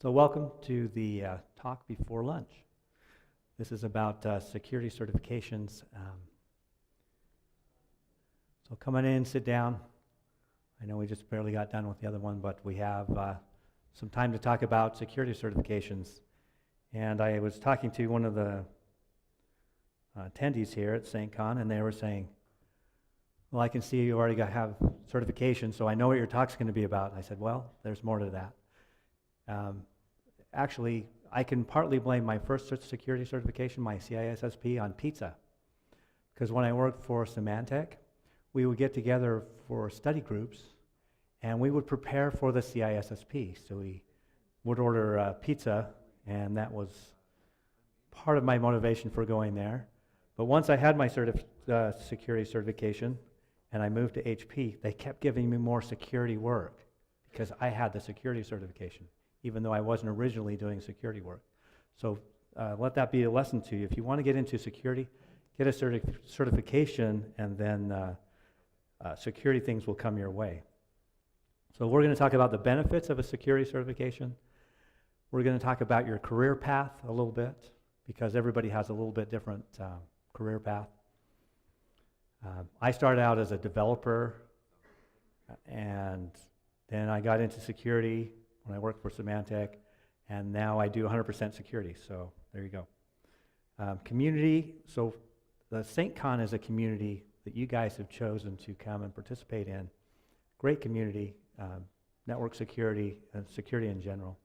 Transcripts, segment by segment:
So welcome to the talk before lunch. This is about security certifications. So come on in, sit down. I know we just barely got done with the other one, but we have some time to talk about security certifications. And I was talking to one of the attendees here at SAINTCON, and they were saying, well, I can see you already have certification, so I know what your talk's going to be about. And I said, well, there's more to that. Actually, I can partly blame my first security certification, my CISSP, on pizza. Because when I worked for Symantec, we would get together for study groups, and we would prepare for the CISSP. So we would order pizza, and that was part of my motivation for going there. But once I had my security certification, and I moved to HP, they kept giving me more security work because I had the security certification, even though I wasn't originally doing security work. So let that be a lesson to you. If you want to get into security, get a certification, and then security things will come your way. So we're going to talk about the benefits of a security certification. We're going to talk about your career path a little bit, because everybody has a little bit different career path. I started out as a developer, and then I got into security when I worked for Symantec, and now I do 100% security, so there you go. Community, so the SAINTCON is a community that you guys have chosen to come and participate in. Great community, network security, and security in general.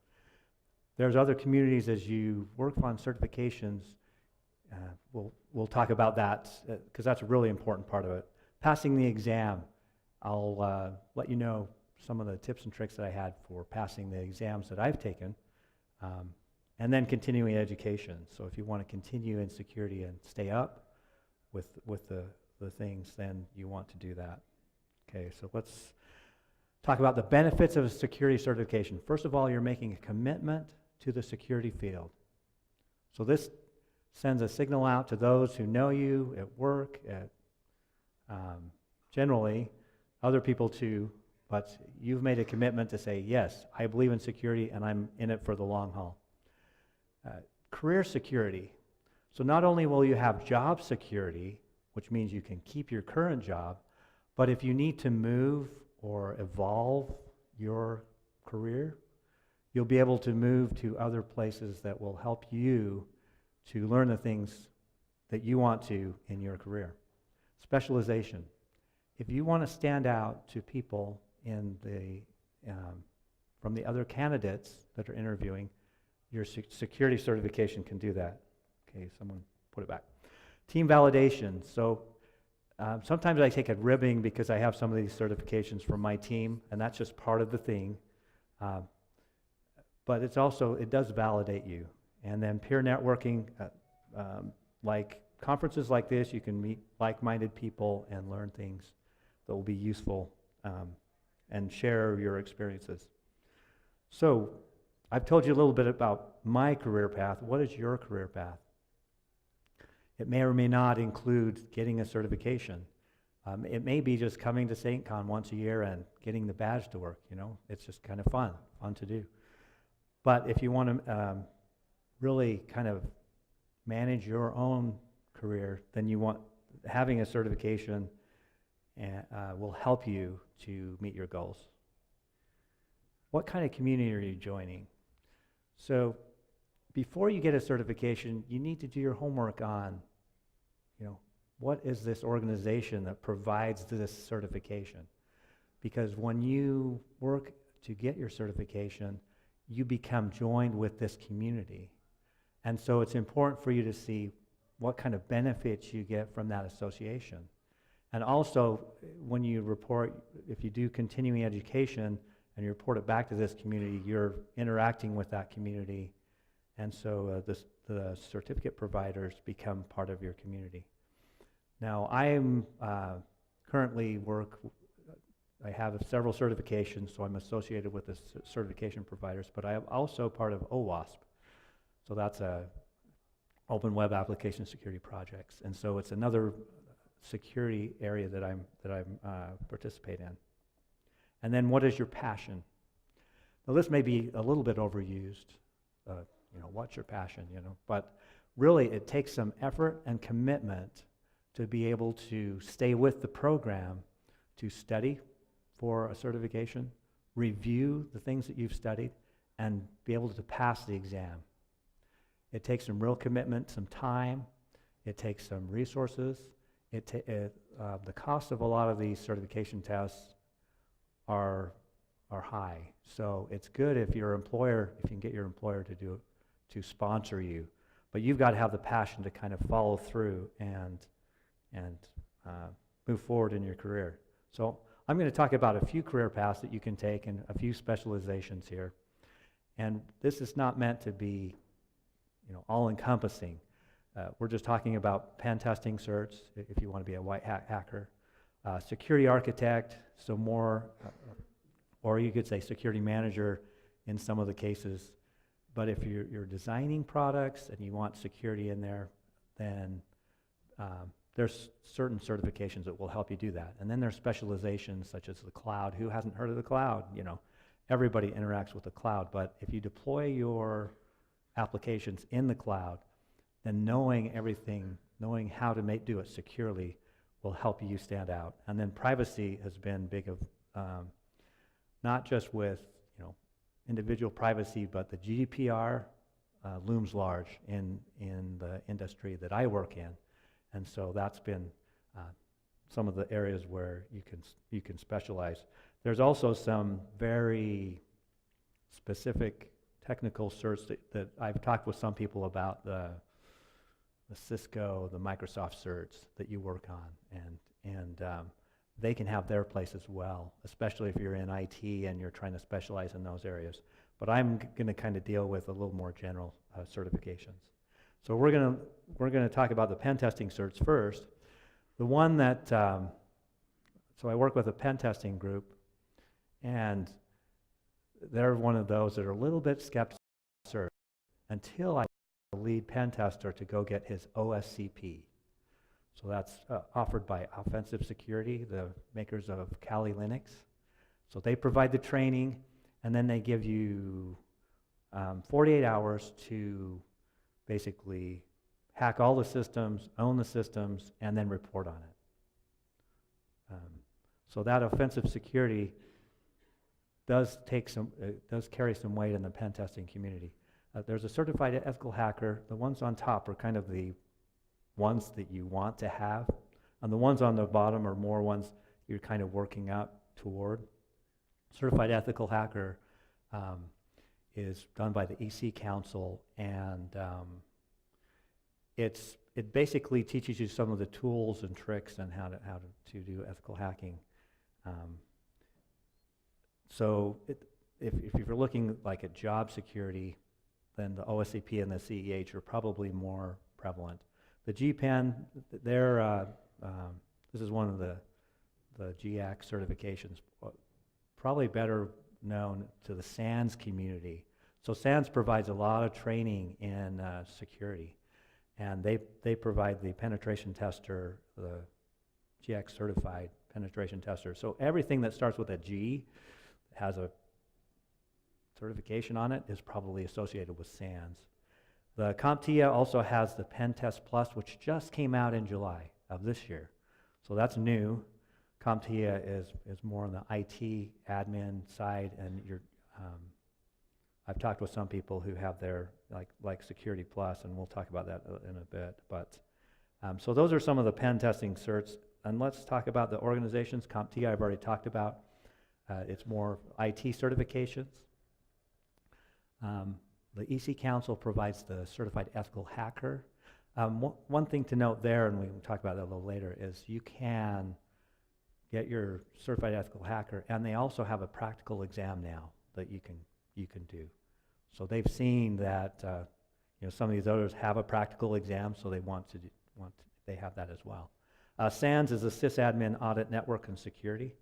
There's other communities as you work on certifications. We'll talk about that because that's a really important part of it. Passing the exam, I'll let you know some of the tips and tricks that I had for passing the exams that I've taken, and then continuing education. So if you want to continue in security and stay up with the things, then you want to do that. Okay, so let's talk about the benefits of a security certification. First of all, you're making a commitment to the security field. So this sends a signal out to those who know you at work, at generally other people too, but you've made a commitment to say, yes, I believe in security and I'm in it for the long haul. Career security. So not only will you have job security, which means you can keep your current job, but if you need to move or evolve your career, you'll be able to move to other places that will help you to learn the things that you want to in your career. Specialization. If you want to stand out to people in the from the other candidates that are interviewing, your security certification can do that. Okay, someone put it back. Team validation. So sometimes I take a ribbing because I have some of these certifications from my team, and that's just part of the thing. But it's also, it does validate you. And then peer networking, like conferences like this, you can meet like-minded people and learn things that will be useful and share your experiences. So I've told you a little bit about my career path. What is your career path? It may or may not include getting a certification. It may be just coming to SAINTCON once a year and getting the badge to work, you know. It's just kind of fun to do. But if you want to really kind of manage your own career, then you want having a certification will help you to meet your goals. What kind of community are you joining? So before you get a certification, you need to do your homework on, you know, what is this organization that provides this certification? Because when you work to get your certification, you become joined with this community. And so it's important for you to see what kind of benefits you get from that association. And also, when you report, if you do continuing education and you report it back to this community, you're interacting with that community. And so the certificate providers become part of your community. Now, I am currently I have several certifications, so I'm associated with the certification providers, but I am also part of OWASP. So that's a Open Web Application Security Projects. And so it's another security area that I participate in. And then what is your passion? The list may be a little bit overused, what's your passion, but really it takes some effort and commitment to be able to stay with the program, to study for a certification, review the things that you've studied, and be able to pass the exam. It takes some real commitment, some time, it takes some resources. The cost of a lot of these certification tests are high. So it's good if your employer, if you can get your employer to sponsor you. But you've got to have the passion to kind of follow through and move forward in your career. So I'm going to talk about a few career paths that you can take and a few specializations here. And this is not meant to be, all-encompassing. We're just talking about pen testing certs, if you want to be a white hat hacker. Security architect, so more, or you could say security manager in some of the cases. But if you're designing products and you want security in there, then there's certain certifications that will help you do that. And then there's specializations such as the cloud. Who hasn't heard of the cloud? Everybody interacts with the cloud. But if you deploy your applications in the cloud, then knowing everything, knowing how to do it securely will help you stand out. And then privacy has been big of, not just with individual privacy, but the GDPR looms large in the industry that I work in. And so that's been some of the areas where you can specialize. There's also some very specific technical certs that I've talked with some people about, the Cisco, the Microsoft certs that you work on, and they can have their place as well, especially if you're in IT and you're trying to specialize in those areas. But I'm going to kind of deal with a little more general certifications. So we're going to talk about the pen testing certs first. The one that, so I work with a pen testing group, and they're one of those that are a little bit skeptical until I the lead pen tester to go get his OSCP. So that's offered by Offensive Security, the makers of Kali Linux. So they provide the training, and then they give you 48 hours to basically hack all the systems, own the systems, and then report on it. So that offensive security does carry some weight in the pen testing community. There's a certified ethical hacker. The ones on top are kind of the ones that you want to have, and the ones on the bottom are more ones you're kind of working up toward. Certified ethical hacker is done by the EC Council, and it basically teaches you some of the tools and tricks and how to do ethical hacking. So if you're looking like at job security, then the OSCP and the CEH are probably more prevalent. The GPEN, this is one of the GAC certifications, probably better known to the SANS community. So SANS provides a lot of training in security, and they provide the penetration tester, the GX certified penetration tester. So everything that starts with a G has a certification on it is probably associated with SANS. The CompTIA also has the Pen Test Plus, which just came out in July of this year. So that's new. CompTIA is more on the IT admin side, and I've talked with some people who have their like Security Plus, and we'll talk about that in a bit. But so those are some of the pen testing certs, and let's talk about the organizations. CompTIA I've already talked about. It's more IT certifications. The EC Council provides the Certified Ethical Hacker. One thing to note there, and we can talk about that a little later, is you can get your Certified Ethical Hacker, and they also have a practical exam now that you can do. So they've seen that some of these others have a practical exam, so they they have that as well. SANS is a sysadmin audit network and security.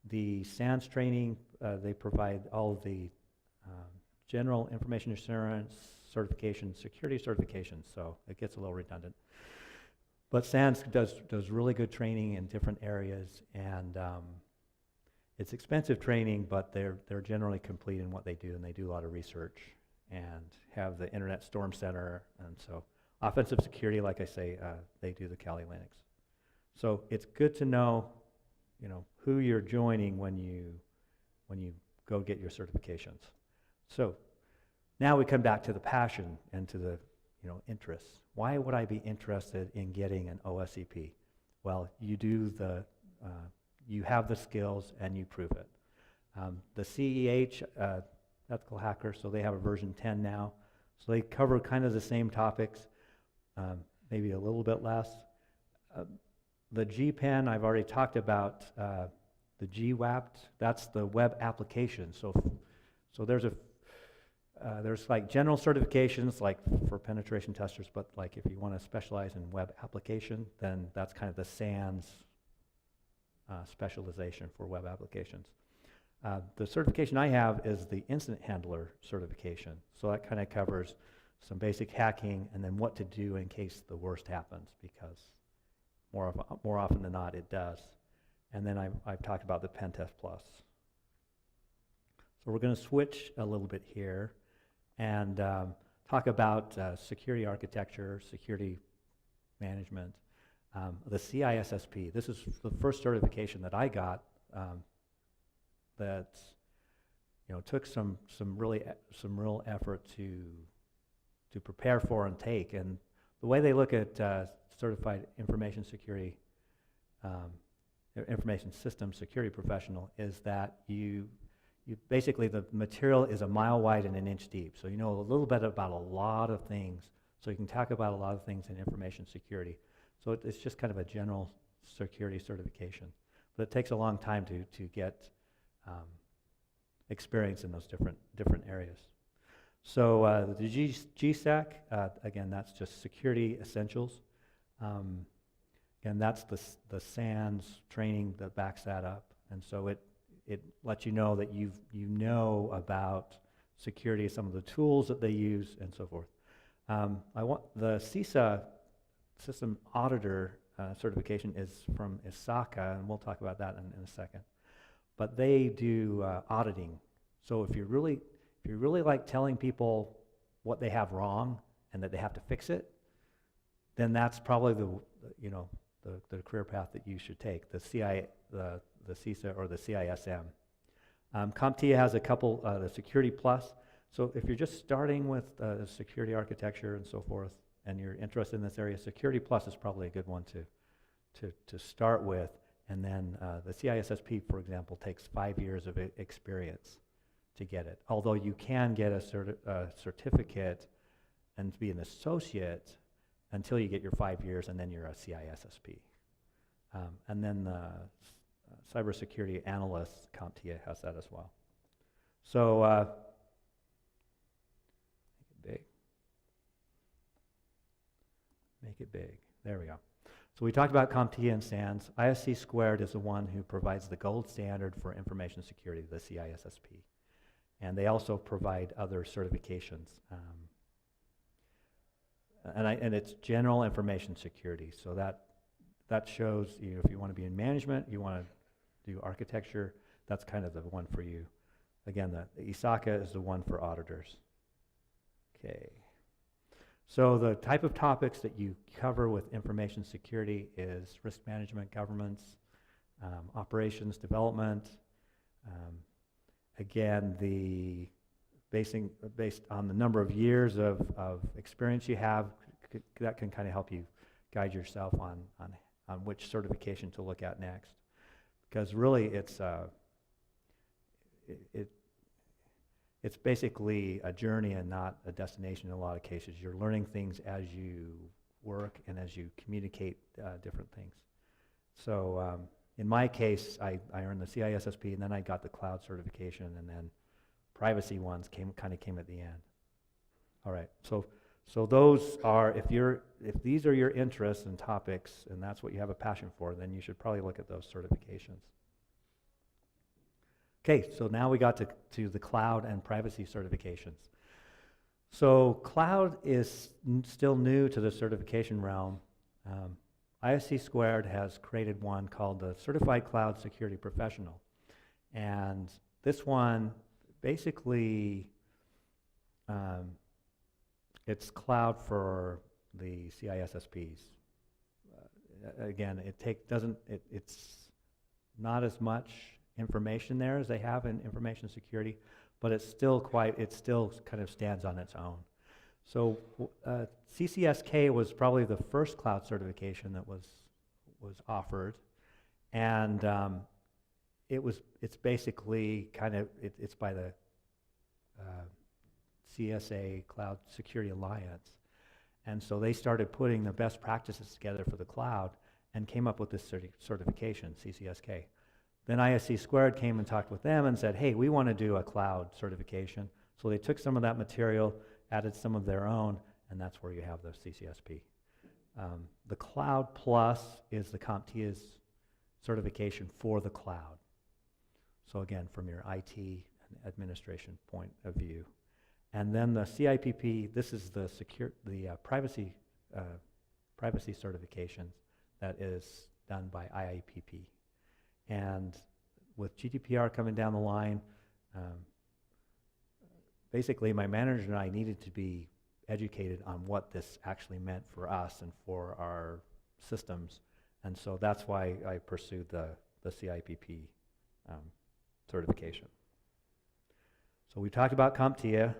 The SANS training, they provide all of the general information assurance certification, security certifications, so it gets a little redundant. But SANS does really good training in different areas, and It's expensive training, but they're generally complete in what they do, and they do a lot of research and have the Internet Storm Center. And so offensive security, like I say, they do the Kali Linux. So it's good to know, who you're joining when you go get your certifications. So now we come back to the passion and to the interests. Why would I be interested in getting an OSCP? Well, you have the skills and you prove it. The CEH, Ethical Hacker, so they have a version 10 now. So they cover kind of the same topics, maybe a little bit less. The GPEN, I've already talked about. The GWAPT, that's the web application. So there's like general certifications like for penetration testers, but like if you want to specialize in web application, then that's kind of the SANS specialization for web applications. The certification I have is the incident handler certification. So that kind of covers some basic hacking and then what to do in case the worst happens, because more often than not it does. And then I've talked about the Pen Test Plus. So we're going to switch a little bit here and talk about security architecture, security management, the CISSP. This is the first certification that I got that took some real effort to prepare for and take. And the way they look at certified information security, information system security professional, is that you basically, the material is a mile wide and an inch deep. So you know a little bit about a lot of things. So you can talk about a lot of things in information security. So it's just kind of a general security certification. But it takes a long time to get experience in those different areas. So the GSEC, again, that's just security essentials. And that's the SANS training that backs that up. And so it lets you know that you know about security, some of the tools that they use, and so forth. I want the CISA system auditor certification is from ISACA, and we'll talk about that in a second. But they do auditing. So if you really like telling people what they have wrong and that they have to fix it, then that's probably the career path that you should take, the CISA or the CISM. CompTIA has a couple, the Security Plus. So if you're just starting with security architecture and so forth, and you're interested in this area, Security Plus is probably a good one to start with. And then the CISSP, for example, takes 5 years of experience to get it. Although you can get a certificate and be an associate until you get your 5 years, and then you're a CISSP. And then the cybersecurity analyst, CompTIA, has that as well. So make it big. There we go. So we talked about CompTIA and SANS. ISC Squared is the one who provides the gold standard for information security, the CISSP. And they also provide other certifications. And it's general information security. So that shows you if you want to be in management, you want to do architecture, that's kind of the one for you. Again, the ISACA is the one for auditors. Okay. So the type of topics that you cover with information security is risk management, governance, operations, development. Again, based on the number of years of experience you have, that can kind of help you guide yourself on which certification to look at next. Because really it's basically a journey and not a destination in a lot of cases. You're learning things as you work and as you communicate different things. So in my case, I earned the CISSP, and then I got the cloud certification, and then privacy ones came at the end. All right, so those are, if these are your interests and topics, and that's what you have a passion for, then you should probably look at those certifications. Okay, so now we got to the cloud and privacy certifications. So cloud is still new to the certification realm. ISC Squared has created one called the Certified Cloud Security Professional. And this one, basically, it's cloud for the CISSPs. Again, it's not as much information there as they have in information security, but it still kind of stands on its own. So CCSK was probably the first cloud certification that was offered, and it's basically it's by the CSA Cloud Security Alliance, and so they started putting the best practices together for the cloud and came up with this certification, CCSK. Then ISC² came and talked with them and said, hey, we want to do a cloud certification. So they took some of that material, added some of their own, and that's where you have the CCSP. The Cloud Plus is the CompTIA's certification for the cloud. So again, from your IT and administration point of view. And then the CIPP, this is the privacy certifications that is done by IIPP. And with GDPR coming down the line, basically my manager and I needed to be educated on what this actually meant for us and for our systems. And so that's why I pursued the CIPP certification. So we talked about CompTIA.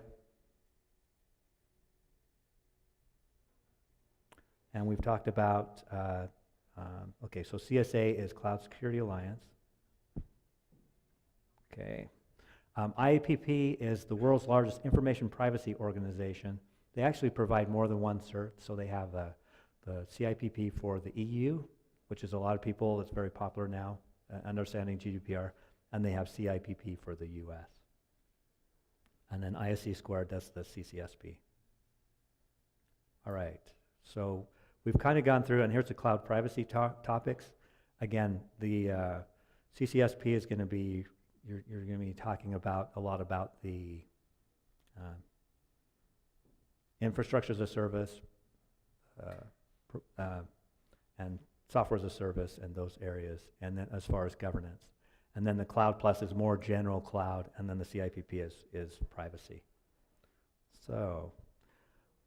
And we've talked about, okay, so CSA is Cloud Security Alliance. Okay. IIPP is the world's largest information privacy organization. They actually provide more than one cert, so they have the CIPP for the EU, which is a lot of people, it's very popular now, understanding GDPR, and they have CIPP for the US. And then ISC² does the CCSP. All right, so we've kind of gone through, and here's the cloud privacy topics. Again, the CCSP is going to be, you're going to be talking about a lot about the infrastructure as a service and software as a service and those areas, and then as far as governance. And then the Cloud Plus is more general cloud, and then the CIPP is privacy. So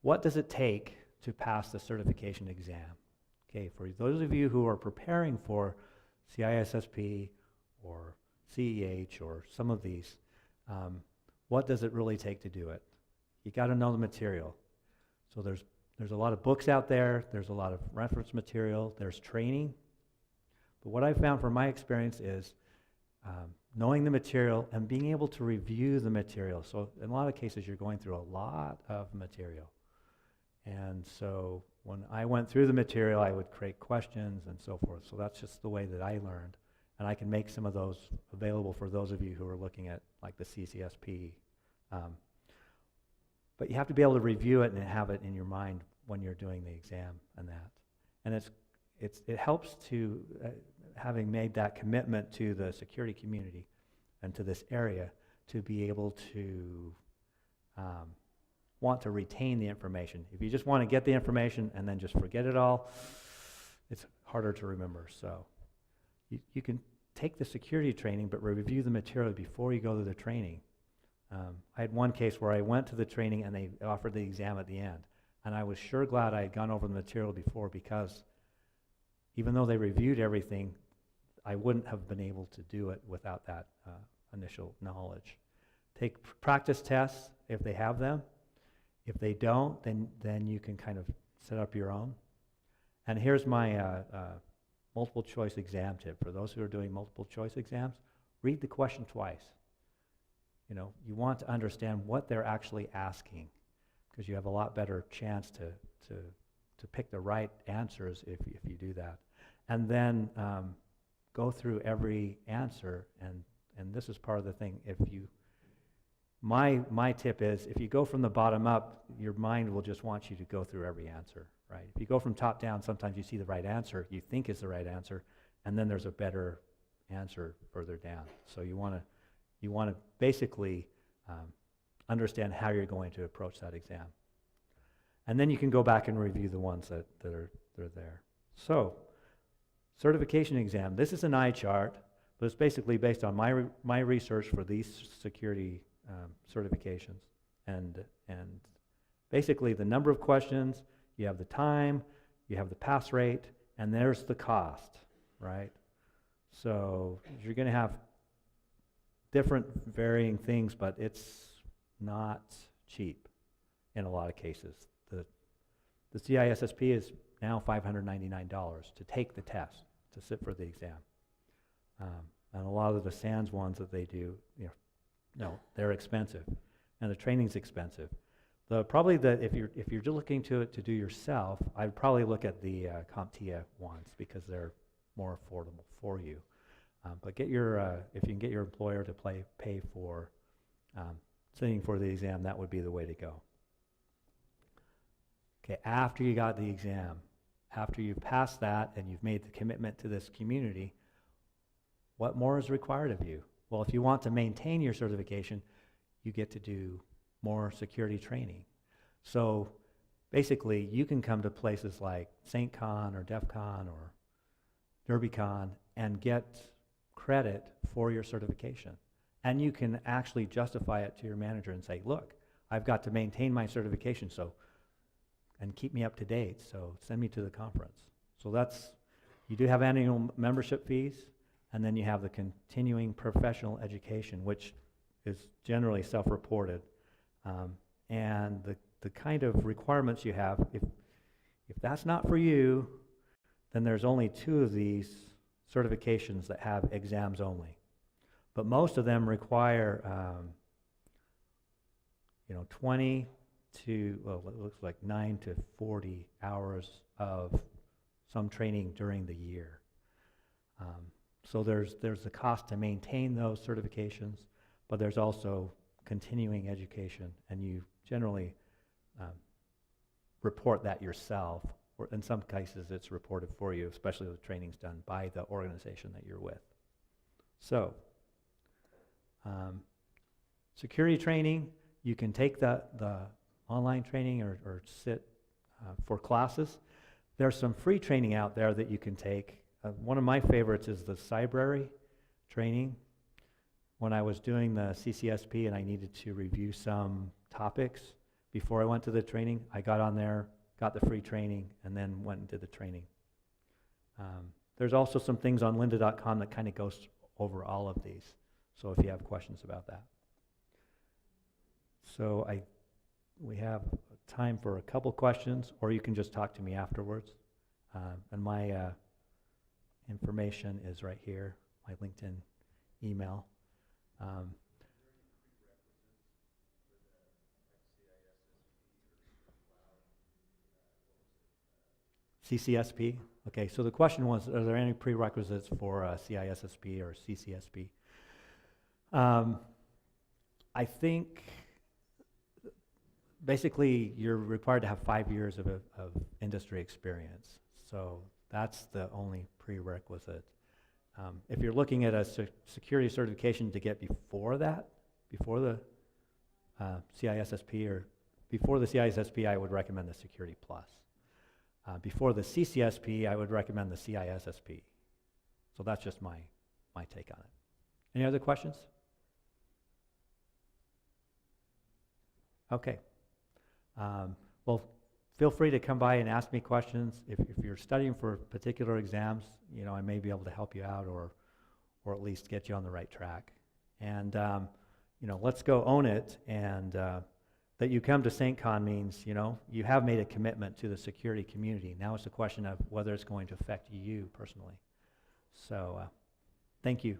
what does it take to pass the certification exam? Okay, for those of you who are preparing for CISSP or CEH or some of these, what does it really take to do it? You got to know the material. So there's a lot of books out there, there's a lot of reference material, there's training. But what I've found from my experience is knowing the material and being able to review the material. So in a lot of cases, you're going through a lot of material. And so when I went through the material, I would create questions and so forth. So that's just the way that I learned. And I can make some of those available for those of you who are looking at like the CCSP. But you have to be able to review it and have it in your mind when you're doing the exam and that. And it helps to, having made that commitment to the security community and to this area, to be able to want to retain the information. If you just want to get the information and then just forget it all, it's harder to remember. So you can take the security training, but review the material before you go to the training. I had one case where I went to the training and they offered the exam at the end. And I was sure glad I had gone over the material before, because even though they reviewed everything, I wouldn't have been able to do it without that initial knowledge. Take practice tests if they have them. If they don't, then you can kind of set up your own. And here's my multiple choice exam tip. For those who are doing multiple choice exams, read the question twice. You know, you want to understand what they're actually asking, because you have a lot better chance to pick the right answers if you do that. And then go through every answer, and this is part of the thing. My tip is, if you go from the bottom up, your mind will just want you to go through every answer, right? If you go from top down, sometimes you see the right answer, you think is the right answer, and then there's a better answer further down. So you want to basically understand how you're going to approach that exam. And then you can go back and review the ones that are there. So, certification exam. This is an eye chart, So it's basically based on my research for these security certifications, and basically the number of questions, you have the time, you have the pass rate, and there's the cost, right? So you're going to have different varying things, but it's not cheap in a lot of cases. The CISSP is now $599 to take the test, to sit for the exam. And a lot of the SANS ones that they do, no, they're expensive, and the training's expensive. Probably if you're just looking to do yourself, I'd probably look at the CompTIA ones because they're more affordable for you. But if you can get your employer to pay for sitting for the exam, that would be the way to go. Okay, after you got the exam, after you've passed that and you've made the commitment to this community, what more is required of you? Well, if you want to maintain your certification, you get to do more security training. So basically, you can come to places like SAINTCON or DEF CON or DerbyCon and get credit for your certification. And you can actually justify it to your manager and say, look, I've got to maintain my certification, and keep me up to date, so send me to the conference. So you do have annual membership fees, and then you have the continuing professional education, which is generally self-reported. And the kind of requirements you have, if that's not for you, then there's only 2 of these certifications that have exams only. But most of them require 20 to, well, it looks like 9 to 40 hours of some training during the year. So there's the cost to maintain those certifications, but there's also continuing education, and you generally report that yourself, or in some cases it's reported for you, especially if the training's done by the organization that you're with. So, security training, you can take the online training or sit for classes. There's some free training out there that you can take. One of my favorites is the Cybrary training. When I was doing the CCSP and I needed to review some topics before I went to the training, I got on there, got the free training, and then went and did the training. There's also some things on lynda.com that kind of goes over all of these, so if you have questions about that. So we have time for a couple questions, or you can just talk to me afterwards. And my information is right here, my LinkedIn email. CCSP. Okay, so the question was, are there any prerequisites for CISSP or CCSP? I think basically you're required to have 5 years of industry experience. So that's the only prerequisite. If you're looking at a security certification to get before that, before the CISSP or before the CISSP, I would recommend the Security Plus. Before the CCSP, I would recommend the CISSP. So that's just my take on it. Any other questions? Okay. Well, feel free to come by and ask me questions. If you're studying for particular exams, I may be able to help you out or at least get you on the right track. And let's go own it. And that you come to SAINTCON means, you have made a commitment to the security community. Now it's a question of whether it's going to affect you personally. So, thank you.